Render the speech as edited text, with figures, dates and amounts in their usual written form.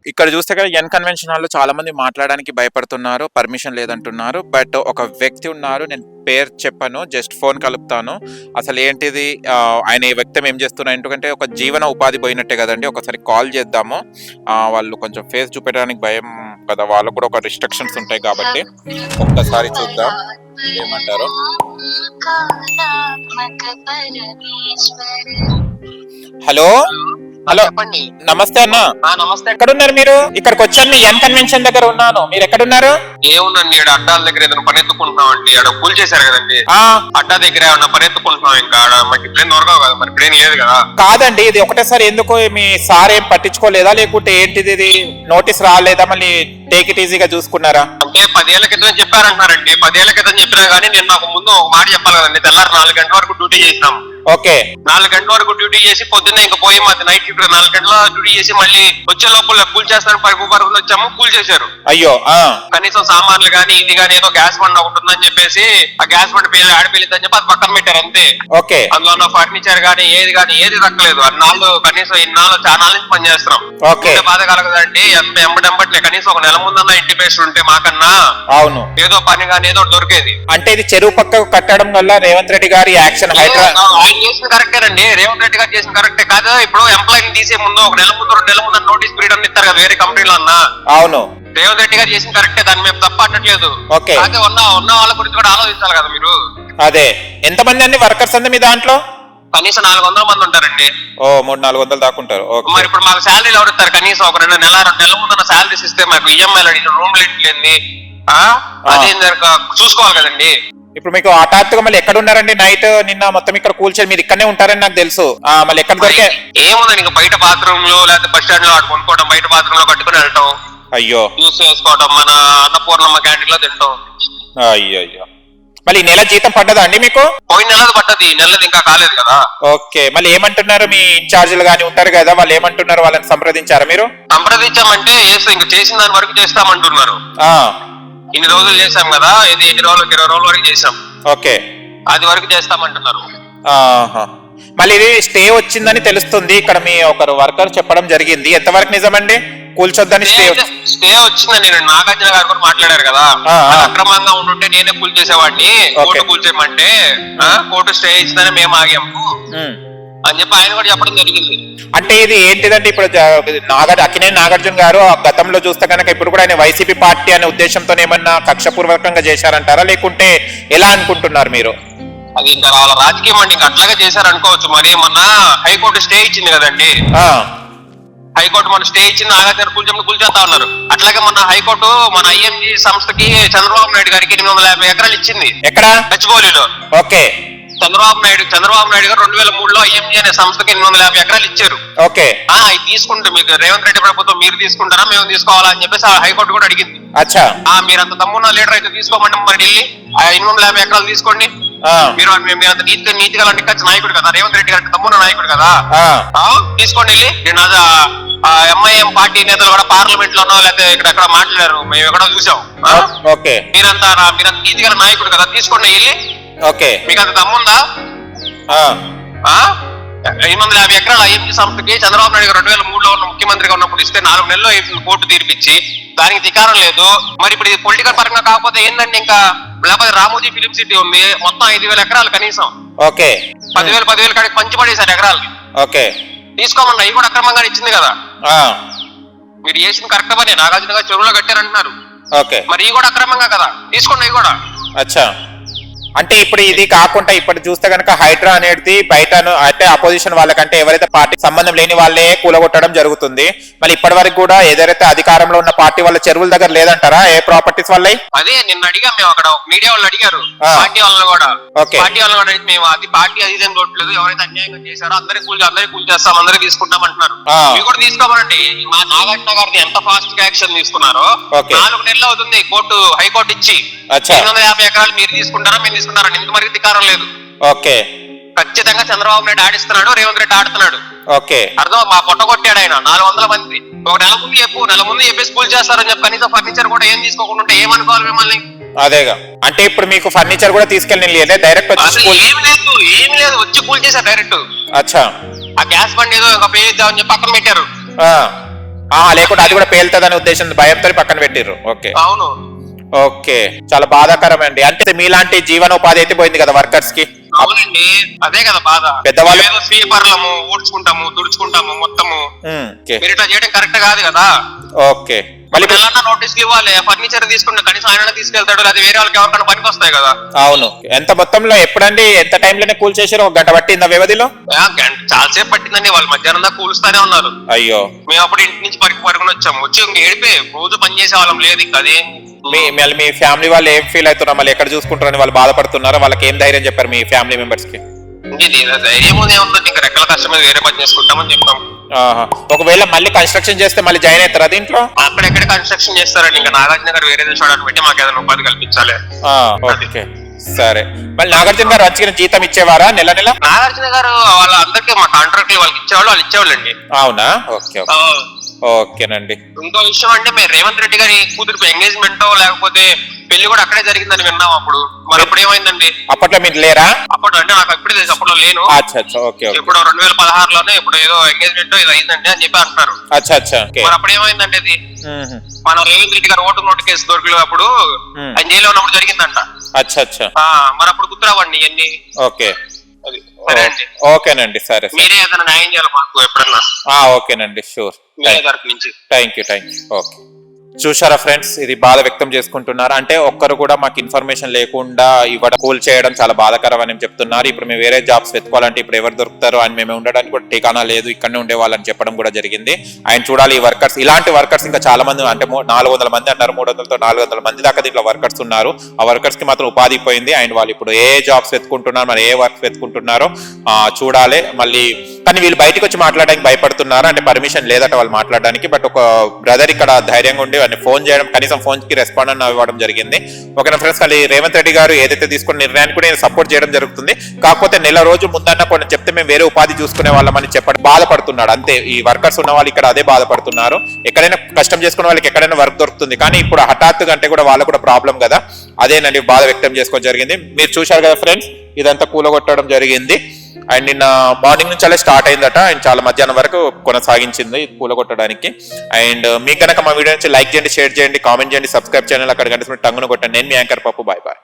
ఇక్కడ చూస్తే కదా ఎన్ కన్వెన్షన్ హాల్లో చాలా మంది మాట్లాడడానికి భయపడుతున్నారు, పర్మిషన్ లేదంటున్నారు. బట్ ఒక వ్యక్తి ఉన్నారు, నేను పేరు చెప్పను, జస్ట్ ఫోన్ కలుపుతాను. అసలు ఏంటిది, ఆయన ఈ వ్యక్తి ఏం చేస్తున్నారు, ఎందుకంటే ఒక జీవన ఉపాధి పోయినట్టే కదండి. ఒకసారి కాల్ చేద్దాము. వాళ్ళు కొంచెం ఫేస్ చూపెట్టడానికి భయం కదా, వాళ్ళకు కూడా ఒక రిస్ట్రిక్షన్స్ ఉంటాయి కాబట్టి ఒక్కసారి చూద్దాం ఏమంటారు. హలో హలో చెప్పండి. నమస్తే అన్న. నమస్తే. ఎక్కడున్నారు మీరు? ఇక్కడికి వచ్చాను, ఎన్ కన్వెన్షన్ దగ్గర ఉన్నాను. మీరు ఎక్కడున్నారు? ఏముందండి, ఇక్కడ అడ్డాల దగ్గర ఏదైనా పని ఎత్తుకుంటున్నాం అండి. అక్కడ కూల్ చేశారు కదండి, అడ్డా దగ్గర ఏమన్నా పని ఎత్తుకుంటున్నాం. ఇంకా మనకి ఇప్పుడేం దొరకవు కదా, మరి ఇప్పుడేం లేదు కదా. కాదండి, ఇది ఒకటేసారి ఎందుకు మీ సార్ ఏం పట్టించుకోలేదా, లేకుంటే ఏంటిది, ఇది నోటీస్ రాలేదా, మళ్ళీ టేక్ ఇట్ ఈజీగా చూసుకున్నారా? అంటే 10 ఏళ్ల క్రితం చెప్పారంటున్నారండి. 10 ఏళ్ల క్రితం చెప్పినా గానీ నేను నాకు ముందు ఒక మాట చెప్పాలి కదండి. తెల్లారి 4 గంటల వరకు డ్యూటీ చేసినాం. ఓకే, 4 గంటల వరకు డ్యూటీ చేసి పొద్దున్నే ఇంకా పోయి మాది నైట్ షిఫ్ట్ 4 గంటల డ్యూటీ చేసి మళ్ళీ వచ్చే లోపల కూల్ చేస్తాను 10 వరకు వచ్చాము, కూల్ చేశారు. అయ్యో. కనీసం సామాన్లు గానీ ఇది గానీ ఏదో గ్యాస్ బండ్ ఒకటి ఉందని చెప్పేసి ఆ గ్యాస్ బండ్ ఆడిపోయిందని చెప్పి అది పక్కన పెట్టారు అంతే. ఓకే, అందులో ఉన్న ఫర్నిచర్ గానీ ఏది దక్కలేదు. అన్నాళ్ళు కనీసం ఇన్నాళ్ళు చాలా నుంచి పని చేస్తున్నాం. ఓకే, బాధ కలగదండి. ఎంబడంబట్లే కనీసం ఒక నెల ముందన్నా ఇంటి పేస్ట్ ఉంటే మాకన్నా అవును ఏదో పని గానీ ఏదో దొరికేది. అంటే ఇది చెరువు పక్కకు కట్టడం వల్ల రేవంత్ రెడ్డి గారి యాక్షన్ ఆయన చేసిన కరెక్టేనండి. రేవంత్ రెడ్డి గారు చేసిన కరెక్టే కాదు. ఇప్పుడు ఎంప్లాయీని తీసే ముందు ఒక నెల ముందు 2 నెలల ముందు నోటీస్ పీరియడ్ అని ఇస్తారు కదా వేరే కంపెనీలో అన్నా. అవును, రేవంత్ రెడ్డి గారు చేసిన కరెక్టే, దాన్ని మేము తప్ప అనట్లేదు. ఓకే, అదే ఉన్న వాళ్ళ గురించి కూడా ఆలోచించాలి కదా మీరు. అదే ఎంతమంది అండి వర్కర్స్ అండి మీ దాంట్లో? కనీసం 400 మంది ఉంటారండి. ఓ 300-400 దాకుంటారు. మరి ఇప్పుడు మాకు శాలరీలు ఎవరు ఇస్తారు? కనీసం ఒక 2 నెలల ముందు శాలరీస్ ఇస్తే మాకు ఈఎంఐలు అడిగిన రూమ్ లేని అదే చూసుకోవాలి కదండి. ఇప్పుడు మీకు హఠాత్తుగా మళ్ళీ ఎక్కడ ఉన్నారండి నైట్? నిన్న మొత్తం ఇక్కడ కూల్చారు, మీరు ఇక్కడనే ఉంటారని నాకు తెలుసు. మళ్ళీ ఎక్కడ దొరికే? ఏముందండి, ఇంకా బయట బాత్రూమ్ లో లేకపోతే బస్ స్టాండ్ లో కొనుక్కోవడం, బయట బాత్రూమ్ లో కట్టుకుని వెళ్ళటం, అయ్యో యూస్ చేసుకోవడం, మన అన్నపూర్ణమ్మ క్యాంటీన్ లో తింటాం. అయ్యో, మళ్ళీ ఈ నెల జీతం పడ్డదా అండి మీకు? పోయిన నెలది పడ్డది, ఈ నెలది ఇంకా కాలేదు కదా. ఓకే, మళ్ళీ ఏమంటున్నారు మీ ఇన్ఛార్జీలు గానీ ఉంటారు కదా, వాళ్ళు ఏమంటున్నారు? వాళ్ళని సంప్రదించారా మీరు? సంప్రదించామంటే ఇంక చేసిన దాని వరకు చేస్తామంటున్నారు. ఇన్ని రోజులు చేసాం కదా, ఇది 20 రోజుల వరకు చేసాం. ఓకే, అది వరకు చేస్తామంటున్నారు. మళ్ళీ ఇది స్టే వచ్చిందని తెలుస్తుంది, ఇక్కడ మీ ఒకరు వర్కర్ చెప్పడం జరిగింది. ఎంతవరకు నిజమండి కూల్చొద్దని? స్టే వచ్చిందని నాగార్జున గారు కూడా మాట్లాడారు కదా. అక్రమంగా ఉంటుంటే నేనే కూల్ చేసేవాడిని, కోర్టు కూల్ చేయమంటే కోర్టు స్టే ఇచ్చిందని మేము ఆగాము అని చెప్పి ఆయన కూడా చెప్పడం జరిగింది. అంటే ఇది ఏంటిదంటే ఇప్పుడు అక్కినేని నాగార్జున గారు గతంలో చూస్తే కనుక ఇప్పుడు కూడా ఆయన వైసీపీ పార్టీ అనే ఉద్దేశంతో ఏమన్నా కక్షపూర్వకంగా చేశారంటారా, లేకుంటే ఎలా అనుకుంటున్నారు మీరు? అది ఇంకా వాళ్ళ రాజకీయం అండి, ఇంకా అట్లాగే చేశారు అనుకోవచ్చు. మరి మొన్న హైకోర్టు స్టే ఇచ్చింది కదండి. హైకోర్టు మన స్టే ఇచ్చింది, నాగార్జున కూల్చేస్తా ఉన్నారు. అట్లాగే మొన్న హైకోర్టు మన ఐఎంజీ సంస్థకి చంద్రబాబు నాయుడు గారికి 850 ఎకరాలు ఇచ్చింది. ఎక్కడ? గచ్చిబౌలిలో. ఓకే, చంద్రబాబు నాయుడు గారు 2003లో ఐఎంజీ అనే సంస్థకి 850 ఎకరాలు ఇచ్చారు. ఓకే, అవి తీసుకుంటే మీకు రేవంత్ రెడ్డి ప్రభుత్వం మీరు తీసుకుంటారా మేము తీసుకోవాలా అని చెప్పేసి హైకోర్టు కూడా అడిగింది. అచ్చా, మీరు అంత తమ్మున్న లీడర్ అయితే తీసుకోమండి, మరి వెళ్ళి 850 ఎకరాలు తీసుకోండి. మీరు అంత నీతిగా నిక్కచ్చు నాయకుడు కదా, రేవంత్ రెడ్డి గారి తమ్మున్న నాయకుడు కదా, తీసుకోండి వెళ్ళి. నేను ఎంఐఎం పార్టీ నేతలు కూడా పార్లమెంట్ లోనో లేకపోతే ఇక్కడ మాట్లాడారు, మేము ఎక్కడో చూసాం. మీరంతా నీతిగల నాయకుడు కదా, తీసుకోండి వెళ్ళి. ఓకే, మీకు అంత దమ్ముందా? 850 ఎకరాలు ఐఎంజీ సంస్థకి చంద్రబాబు నాయుడు 2003లో ఉన్న ముఖ్యమంత్రిగా ఉన్నప్పుడు ఇస్తే 4 నెలల్లో కోర్టు తీర్పిచ్చి దానికి ధికారం లేదు. మరి ఇప్పుడు ఇది పొలిటికల్ పరంగా కాకపోతే ఏంటంటే ఇంకా లేకపోతే రామోజీ ఫిలిం సిటీ ఉంది, మొత్తం 5,000 ఎకరాలు కనీసం. ఓకే, 10,000 కాడికి పంచిపడేశారు ఎకరాలు. ఓకే, తీసుకోమన్నా, అవి కూడా అక్రమంగా ఇచ్చింది కదా. మీరు చేసింది కరెక్ట్ పని, నాగార్జున గారు చెరువులో కట్టారంటున్నారు. మరి ఇవి కూడా అక్రమంగా కదా, తీసుకోండి అవి కూడా. అచ్చా, అంటే ఇప్పుడు ఇది కాకుండా ఇప్పుడు చూస్తే కనుక హైడ్రా అనేది బయట అంటే అపోజిషన్ వాళ్ళకంటే ఎవరైతే పార్టీకి సంబంధం లేని వాళ్ళే కూలగొట్టడం జరుగుతుంది. మళ్ళీ ఇప్పటి వరకు కూడా ఏదైతే అధికారంలో ఉన్న పార్టీ వాళ్ళ చెరువుల దగ్గర లేదంటారా ఏ ప్రాపర్టీస్ వల్ల? అదే నిన్న అడిగాం మేము, అక్కడ మీడియా వాళ్ళు అడిగారు, పార్టీ వాళ్ళని కూడా. పార్టీ వాళ్ళని కూడా మేము అది పార్టీ అధిజం కొట్టలేదు, ఎవరైతే అన్యాయంగా చేశారో అందరికీ కూల్ చేస్తాం, అందరికీ తీసుకుంటాం అంటున్నారు. ఇవి కూడా తీసుకోమనండి. మా నాగార్జున గారిని ఎంత ఫాస్ట్ గా యాక్షన్ తీసుకున్నారో 4 నెలలు అవుతుంది హైకోర్టు ఇచ్చి 850 ఎకరాలు మీరు తీసుకుంటారా మేము తీసుకుంటారా, ఇంత మరికి ధికారం లేదు. ఓకే, ఖచ్చితంగా చంద్రబాబు నాయుడు ఆడిస్తున్నాడు, రేవంత్ రెడ్డి ఆడుతున్నాడు. ఓకే, అర్థం మా పొట్ట కొట్టాడు ఆయన. 400 మంది ఒక నెల ముందు చెప్పేసి కూల్ చేస్తారని చెప్పి కనీసం ఫర్నిచర్ కూడా ఏం తీసుకోకుండా ఉంటే ఏమనుకోవాలి మిమ్మల్ని? అదేగా, అంటే ఇప్పుడు మీకు ఫర్నిచర్ కూడా తీసుకెళ్ళి డైరెక్ట్ ఏమి లేదు వచ్చి కూల్ చేశారు డైరెక్ట్. అచ్చా, ఆ గ్యాస్ బండి ఏదో పే చేద్దామని చెప్పి పక్కన పెట్టారు. లేకుంటే అది కూడా పేలుతుందనే ఉద్దేశం భయంతో పక్కన పెట్టిర్రు. ఓకే అవును. ఓకే, చాలా బాధాకరం అండి. అంటే మీలాంటి జీవనోపాధి అయితే పోయింది కదా వర్కర్స్ కి. అవునండి, అదే కదా బాధ. పెద్దవాళ్ళు ఏదో స్వీపర్లము ఊడ్చుకుంటాము తుడుచుకుంటాము మొత్తము, ఓకే మీరు ఇట్లా చేయడం కరెక్ట్ కాదు కదా. ఓకే, మళ్ళీ ఎలా నోటీసులు ఇవ్వాలి, ఫర్నిచర్ తీసుకుంటే కనీసం ఆయన తీసుకెళ్తాడు, అది వేరే వాళ్ళకి ఎవరికైనా పనికి వస్తాయి కదా. అవును. ఎంత మొత్తంలో ఎప్పుడండి ఎంత టైంలోనే కూల్ చేశారు? 1 గంట పట్టిందా వ్యవధిలో? చాలాసేపు పట్టిందండి, వాళ్ళు మధ్యాహ్నం దాకా కూలుస్తానే ఉన్నారు. అయ్యో, మేము అప్పుడు ఇంటి నుంచి పరుగుని వచ్చాము, వచ్చి ఇంక ఏడిపే రోజు పని చేసే వాళ్ళం లేదు ఇంకా. అదే మీ ఫ్యామిలీ వాళ్ళు ఏం ఫీల్ అవుతున్నారు, మళ్ళీ ఎక్కడ చూసుకుంటారని వాళ్ళు బాధపడుతున్నారా? వాళ్ళకి ఏం ధైర్యం చెప్పారు మీ ఫ్యామిలీ మెంబర్స్ కి? ధైర్యం ఏముంది, ఇంకా రెక్కల కష్టం మీద వేరే పని చేసుకుంటామని చెప్తాం. ఒకవేళ మళ్ళీ కన్స్ట్రక్షన్ చేస్తే మళ్ళీ జాయిన్ అవుతారా దీంట్లో? అక్కడెక్కడ కన్స్ట్రక్షన్ చేస్తారండి, ఇంకా నాగార్జున గారు వేరే చూడడానికి పెట్టి మాకు ఏదైనా ఉపాధి కల్పించాలి. ఓకే సరే. మళ్ళీ నాగార్జున గారు వచ్చిన జీతం ఇచ్చేవారా నెల నెల? నాగార్జున గారు వాళ్ళందరికీ మా కాంట్రాక్ట్ వాళ్ళకి ఇచ్చేవాళ్ళు, వాళ్ళు ఇచ్చేవాళ్ళండి. అవునా? ఓకే ఓకేనండి. ఇంకో విషయం అంటే మేము రేవంత్ రెడ్డి గారి కూతురు ఎంగేజ్మెంట్ లేకపోతే పెళ్లి కూడా అక్కడే జరిగిందని విన్నాం అప్పుడు. మరి అప్పుడు ఏమైందండి? అప్పట్లో మీరు లేరా? అప్పుడు అంటే నాకు ఎప్పుడు తెలుసు, అప్పుడు లేను. ఇప్పుడు 2016లోనే ఇప్పుడు ఏదో ఎంగేజ్మెంట్ ఏదో అయిందండి అని చెప్పి అంటారు. మరి అప్పుడు ఏమైందండి అది? మన రేవంత్ రెడ్డి గారు ఓటు కేసు దొరికిన అప్పుడు ఆయన జైల్లో ఉన్నప్పుడు జరిగిందంట. మరి అప్పుడు గుర్తురావండి ఇవన్నీ. ఓకే సరే అండి. ఓకేనండి, సరే. మీరే ఏదైనా న్యాయం చేయాలి మాకు ఎప్పుడన్నా. ఓకేనండి, షూర్. మీరే తరపు నుంచి. Thank you. ఓకే, చూశారా ఫ్రెండ్స్, ఇది బాధ వ్యక్తం చేసుకుంటున్నారు. అంటే ఒక్కరు కూడా మాకు ఇన్ఫర్మేషన్ లేకుండా ఇవ్వడం కూల్ చేయడం చాలా బాధాకరం అని చెప్తున్నారు. ఇప్పుడు మేము వేరే జాబ్స్ వెతుకోవాలంటే ఇప్పుడు ఎవరు దొరుకుతారో అని మేము ఉండడానికి కూడా ఠికానా లేదు, ఇక్కడనే ఉండే వాళ్ళని చెప్పడం కూడా జరిగింది. ఆయన చూడాలి, ఈ వర్కర్స్ ఇలాంటి వర్కర్స్ ఇంకా చాలా మంది, అంటే 400 మంది అన్నారు, 300తో 400 మంది దాకా దీంట్లో వర్కర్స్ ఉన్నారు. ఆ వర్కర్స్ కి మాత్రం ఉపాధి పోయింది. అండ్ వాళ్ళు ఇప్పుడు ఏ జాబ్స్ వెతుకుంటున్నారు, మరి ఏ వర్క్ వెతుకుంటున్నారో చూడాలి. మళ్ళీ కానీ వీళ్ళు బయటకు వచ్చి మాట్లాడడానికి భయపడుతున్నారు, అంటే పర్మిషన్ లేదట వాళ్ళు మాట్లాడడానికి. బట్ ఒక బ్రదర్ ఇక్కడ ధైర్యంగా ఉండి ఫోన్ చేయడం, కనీసం ఫోన్ కి రెస్పాండ్ అని ఇవ్వడం జరిగింది. ఓకేనా ఫ్రెండ్స్, మళ్ళీ రేవంత్ రెడ్డి గారు ఏదైతే తీసుకున్న నిర్ణయాన్ని కూడా నేను సపోర్ట్ చేయడం జరుగుతుంది. కాకపోతే నెల రోజు ముందన్న కొన్ని చెప్తే మేము వేరే ఉపాధి చూసుకునే వాళ్ళమని చెప్పడం బాధపడుతున్నాడు అంతే. ఈ వర్కర్స్ ఉన్న వాళ్ళు ఇక్కడ అదే బాధపడుతున్నారు. ఎక్కడైనా కష్టం చేసుకునే వాళ్ళకి ఎక్కడైనా వర్క్ దొరుకుతుంది, కానీ ఇప్పుడు హఠాత్తుగా అంటే కూడా వాళ్ళకు కూడా ప్రాబ్లం కదా. అదేనండి బాధ వ్యక్తం చేసుకోవడం జరిగింది. మీరు చూశారు కదా ఫ్రెండ్స్, ఇదంతా కూలగొట్టడం జరిగింది. అండ్ నిన్న మార్నింగ్ నుంచి అలా స్టార్ట్ అయిందట, అండ్ చాలా మధ్యాహ్నం వరకు కొనసాగించింది కూలగొట్టడానికి. అండ్ మీకు కనుక మా వీడియో నుంచి లైక్ చేయండి, షేర్ చేయండి, కామెంట్ చేయండి, సబ్స్క్రైబ్ చేయండి. అక్కడ కనిపిస్తున్న టంగును కొట్టండి. నేను మీ యాంకర్ పప్పు. Bye bye.